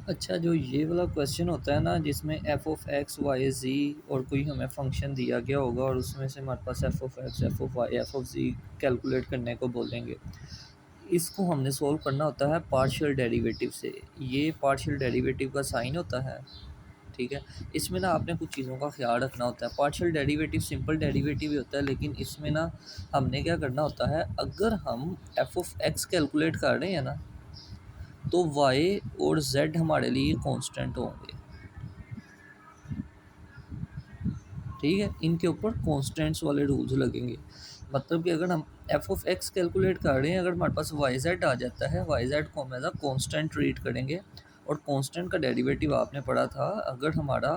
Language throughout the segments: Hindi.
अच्छा, जो ये वाला क्वेश्चन होता है ना जिसमें एफ ऑफ एक्स वाई ज़ी और कोई हमें फंक्शन दिया गया होगा और उसमें से हमारे पास F of X F of Y F of Z calculate करने को बोलेंगे। इसको हमने सोल्व करना होता है पार्शियल डेरिवेटिव से। ये पार्शियल डेरिवेटिव का साइन होता है, ठीक है। इसमें ना आपने कुछ चीज़ों का ख्याल रखना होता है। पार्शियल डेरिवेटिव सिंपल डेरिवेटिव ही होता है, लेकिन इसमें ना हमने क्या करना होता है, अगर हम एफ ऑफ एक्स कैलकुलेट कर रहे हैं ना तो वाई और जेड हमारे लिए कांस्टेंट होंगे, ठीक है। इनके ऊपर कांस्टेंट्स वाले रूल्स लगेंगे। मतलब कि अगर हम एफ ऑफ एक्स कैलकुलेट कर रहे हैं, अगर हमारे पास वाई जेड आ जाता है, वाई जेड को हम एज अ कांस्टेंट ट्रीट करेंगे। और कांस्टेंट का डेरिवेटिव आपने पढ़ा था, अगर हमारा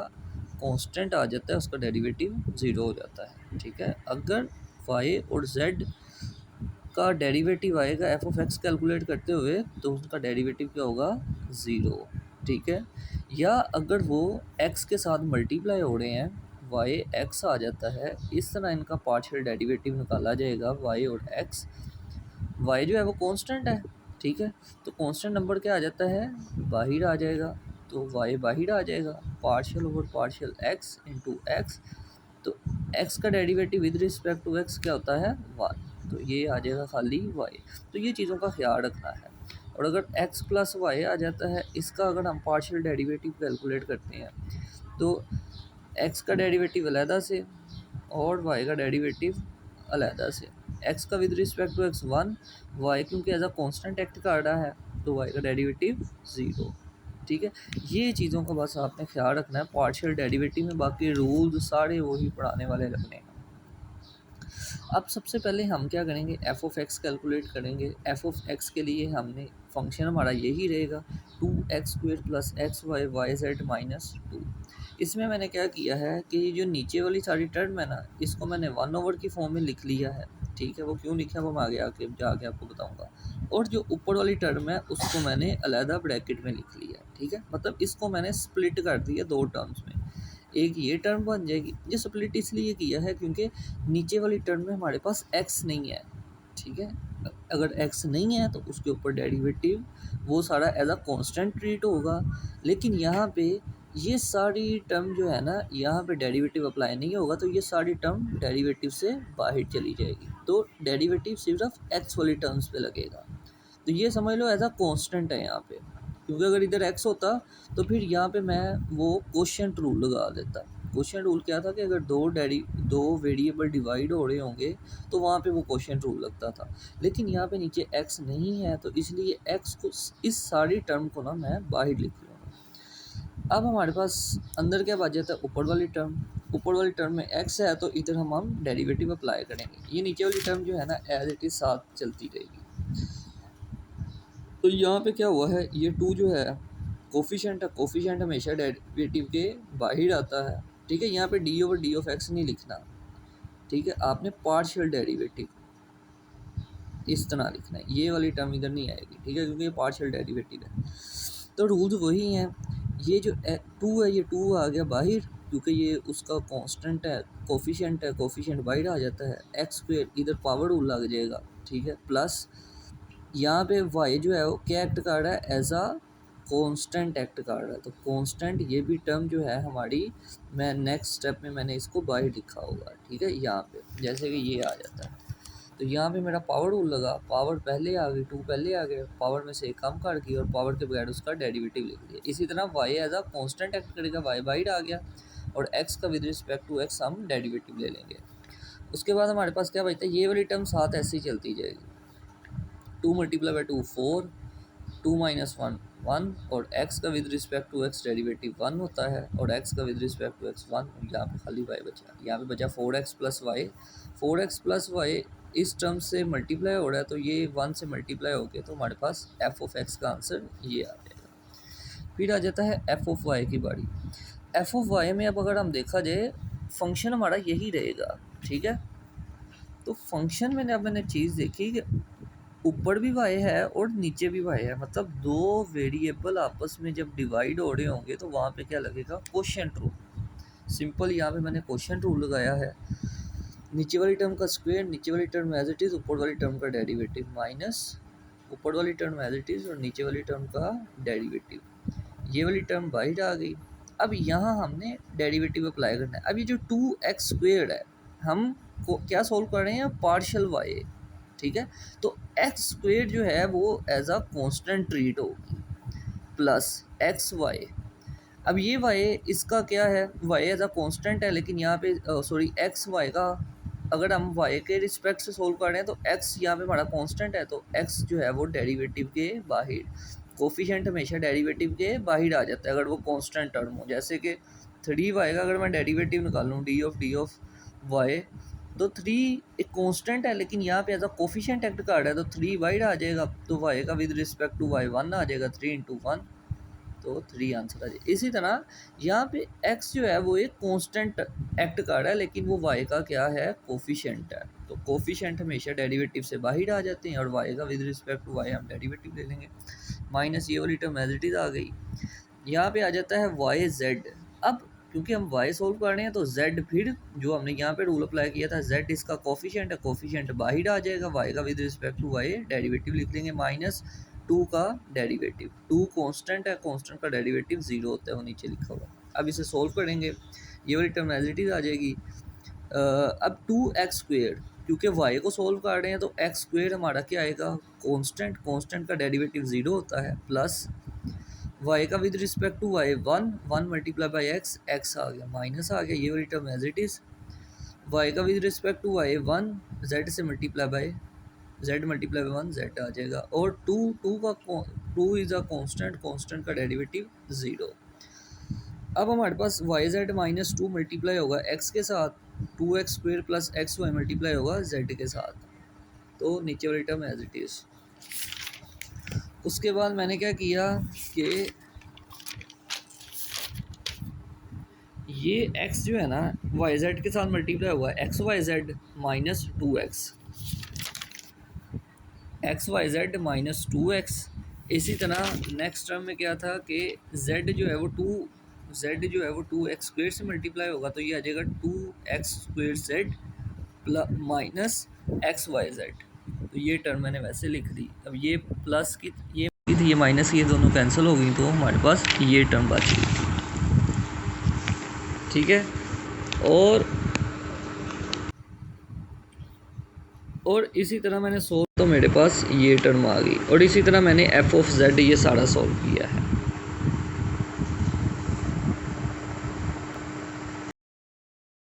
कांस्टेंट आ जाता है उसका डेरिवेटिव ज़ीरो हो जाता है, ठीक है। अगर वाई और जेड का डेरिवेटिव आएगा एफ ऑफ एक्स कैलकुलेट करते हुए तो उसका डेरिवेटिव क्या होगा, ज़ीरो, ठीक है। या अगर वो एक्स के साथ मल्टीप्लाई हो रहे हैं, वाई एक्स आ जाता है, इस तरह इनका पार्शियल डेरिवेटिव निकाला जाएगा वाई और एक्स। वाई जो है वो कांस्टेंट है, ठीक है। तो कांस्टेंट नंबर क्या आ जाता है, बाहर आ जाएगा, तो वाई बाहर आ जाएगा, partial over partial x into x. तो एक्स का derivative with respect to x क्या होता है, वन, तो ये आ जाएगा खाली वाई। तो ये चीज़ों का ख्याल रखना है। और अगर एक्स प्लस वाई आ जाता है, इसका अगर हम पार्शियल डेरिवेटिव कैलकुलेट करते हैं तो एक्स का डेरिवेटिव अलहदा से और वाई का डेरिवेटिव अलहदा से। एक्स का with respect to x one, y क्योंकि एज अ कॉन्स्टेंट एक्ट कर रहा है तो वाई का डेरिवेटिव ज़ीरो, ठीक है। ये चीज़ों का बस आपने ख्याल रखना है पार्शियल डेरिवेटिव में, बाकी रूल्स सारे वही पढ़ाने वाले लगने हैं। अब सबसे पहले हम क्या करेंगे, एफ ऑफ एक्स कैलकुलेट करेंगे। एफ ऑफ एक्स के लिए हमने फंक्शन हमारा यही रहेगा, two x square plus x y y z minus two. इसमें मैंने क्या किया है कि जो नीचे वाली सारी टर्म है ना, इसको मैंने वन ओवर की फॉर्म में लिख लिया है, ठीक है। वो क्यों लिखा है वो मैं आगे आके जाके आपको बताऊंगा। और जो ऊपर वाली टर्म है उसको मैंने अलहदा ब्रैकेट में लिख लिया है, ठीक है। मतलब इसको मैंने स्प्लिट कर दिया दो टर्म्स में, एक ये टर्म बन जाएगी। ये स्प्लिट इसलिए किया है क्योंकि नीचे वाली टर्म में हमारे पास एक्स नहीं है, ठीक है। अगर एक्स नहीं है तो उसके ऊपर डेरिवेटिव वो सारा एज अ कांस्टेंट ट्रीट होगा। लेकिन यहाँ पे ये सारी टर्म जो है ना, यहाँ पे डेरिवेटिव अप्लाई नहीं होगा, तो ये सारी टर्म डेरिवेटिव से बाहर चली जाएगी, तो डेरिवेटिव सिर्फ एक्स वाली टर्म्स पे लगेगा। तो ये समझ लो एज अ कांस्टेंट है यहाँ पे, क्योंकि अगर इधर एक्स होता तो फिर यहाँ पे मैं वो क्वोशिएंट रूल लगा देता। क्वोशिएंट रूल क्या था कि अगर दो वेरिएबल डिवाइड हो रहे होंगे तो वहाँ पे वो क्वोशिएंट रूल लगता था। लेकिन यहाँ पे नीचे एक्स नहीं है, तो इसलिए एक्स को, इस सारी टर्म को ना मैं बाहर लिख लूँगा। अब हमारे पास अंदर क्या बच जाता है, ऊपर वाली टर्म। ऊपर वाली टर्म में एक्स है तो इधर हम डेरिवेटिव अप्लाई करेंगे। ये नीचे वाली टर्म जो है ना एज इट इज़ साथ चलती रहेगी। तो यहाँ पे क्या हुआ है, ये टू जो है कोफिशिएंट है, कोफिशिएंट हमेशा डेरिवेटिव के बाहर आता है, ठीक है। यहाँ पे D over D of x नहीं लिखना, ठीक है। आपने पार्शियल डेरिवेटिव इस तरह लिखना है, ये वाली टर्म इधर नहीं आएगी, ठीक है, क्योंकि ये पार्शियल डेरिवेटिव है। तो रूल्स वही हैं। ये जो टू है, ये टू आ गया बाहर क्योंकि ये उसका कांस्टेंट है, कोफिशिएंट है, कोफिशिएंट बाहर आ जाता है। एक्स स्क्वेयर इधर पावर रूल लग जाएगा, ठीक है। प्लस यहाँ पे वाई जो है वो क्या एक्ट कर रहा है, एज अ कांस्टेंट एक्ट कर रहा है। तो कांस्टेंट ये भी टर्म जो है हमारी, मैं नेक्स्ट स्टेप में मैंने इसको बाहर लिखा होगा, ठीक है। यहाँ पे जैसे कि ये आ जाता है, तो यहाँ पे मेरा पावर रूल लगा, पावर पहले आ गई, टू पहले आ गए, पावर में से एक कम कर दी और पावर के बगैर उसका डेरिवेटिव लिख दिया। इसी तरह y as a constant act करेगा, वाई बाहर आ गया, और एक्स का विद रिस्पेक्ट टू एक्स हम डेरिवेटिव ले लेंगे। उसके बाद हमारे पास क्या बचता है, ये वाली टर्म साथ ऐसे ही चलती जाएगी। Two multiply by two four, two minus one one, और एक्स का with respect to x derivative one होता है, और एक्स का with respect to x one. यहाँ पे खाली वाई बचा, यहाँ पे बचा four x plus y. Four x plus y इस टर्म से मल्टीप्लाई हो रहा है, तो ये वन से मल्टीप्लाई हो गया, तो हमारे पास एफ ऑफ एक्स का आंसर ये आ जाएगा। फिर आ जाता है एफ ऑफ वाई की बारी। एफ ऑफ वाई में अब अगर हम देखा जाए, फंक्शन हमारा यही रहेगा, ठीक है। तो फंक्शन में अब मैंने चीज़ देखी कि ऊपर भी वाई है और नीचे भी वाई है, मतलब दो वेरिएबल आपस में जब डिवाइड हो रहे होंगे तो वहाँ पे क्या लगेगा, क्वोशिएंट रूल। सिंपल यहाँ पे मैंने क्वोशिएंट रूल लगाया है। नीचे वाली टर्म का स्क्वायर, नीचे वाली टर्म एज इट इज़, ऊपर वाली टर्म का डेरिवेटिव माइनस ऊपर वाली टर्म एज इट इज़ और नीचे वाली टर्म का डेरिवेटिव। ये वाली टर्म बाहर आ गई। अब यहाँ हमने डेरिवेटिव अप्लाई करना है। अब ये जो 2x² है, हम को क्या सोल्व कर रहे हैं, पार्शियल y, ठीक है। तो x² जो है वो एज अ कांस्टेंट ट्रीट होगी प्लस xy। अब ये y इसका क्या है, y एज अ कांस्टेंट है, लेकिन यहाँ पे सॉरी xy का अगर हम y के रिस्पेक्ट से सोल्व कर रहे हैं तो x यहाँ पे हमारा कांस्टेंट है, तो x जो है वो डेरिवेटिव के बाहर, कोफिशिएंट हमेशा डेरिवेटिव के बाहर आ जाता है अगर वो कांस्टेंट टर्म हो। जैसे कि 3y का अगर मैं डेरिवेटिव निकालूँ d/y, तो 3 एक कांस्टेंट है, लेकिन यहाँ पे एज अ कोफिशिएंट एक्ट कर रहा है, तो 3 बाहर आ जाएगा, तो y का विद रिस्पेक्ट टू y 1 आ जाएगा, 3 × 1, तो 3 आंसर आ जाए। इसी तरह यहाँ पे x जो है वो एक कांस्टेंट एक्ट कर रहा है, लेकिन वो y का क्या है, कोफिशिएंट है, तो कोफिशिएंट हमेशा डेरिवेटिव से बाहर आ जाते हैं, और y का विद रिस्पेक्ट टू y हम डेरिवेटिव ले लेंगे। माइनस ये वाली टर्म एज इट इज आ गई। यहाँ पे आ जाता है yz। अब क्योंकि हम y सोल्व कर रहे हैं तो z, फिर जो हमने यहाँ पे रूल अप्लाई किया था, z इसका कोफिशिएंट है, कोफिशिएंट बाहर आ जाएगा, y का with respect to y derivative लिख लेंगे, -2 का डेरिवेटिव, 2 कांस्टेंट है, कांस्टेंट का डेरिवेटिव 0 होता है, वो नीचे लिखा हुआ। अब इसे सोल्व करेंगे, ये वाली टर्म एज इट इज आ जाएगी। अब 2x², क्योंकि y को सोल्व कर रहे हैं तो x² हमारा क्या आएगा, कांस्टेंट, कांस्टेंट का डेरिवेटिव 0 होता है, प्लस y का with respect to y 1, 1 multiply by x, x आ गया, माइनस आ गया, ये वाली term as it is. y का with respect to y 1, z से multiply by z multiply by 1, z आ जाएगा, और 2 इज़ अ कांस्टेंट, कांस्टेंट का डेरिवेटिव 0। अब हमारे पास yz -2 मल्टीप्लाई होगा x के साथ, 2x² प्लस xy मल्टीप्लाई होगा z के साथ, तो नीचे वाली टर्म एज इट इज़। उसके बाद मैंने क्या किया कि ये x जो है ना yz के साथ मल्टीप्लाई हुआ है, xyz -2x। इसी तरह नेक्स्ट टर्म में क्या था कि z जो है वो 2x² से मल्टीप्लाई होगा, तो ये आ जाएगा 2x² z माइनस xyz। तो ये टर्म मैंने वैसे लिख दी। अब ये प्लस की ये माइनस की, ये दोनों कैंसिल हो गई, तो हमारे पास ये टर्म बच गई, ठीक है। और इसी तरह मैंने सोल्व, तो मेरे पास ये टर्म आ गई, और इसी तरह मैंने f(z) ये सारा सॉल्व किया है।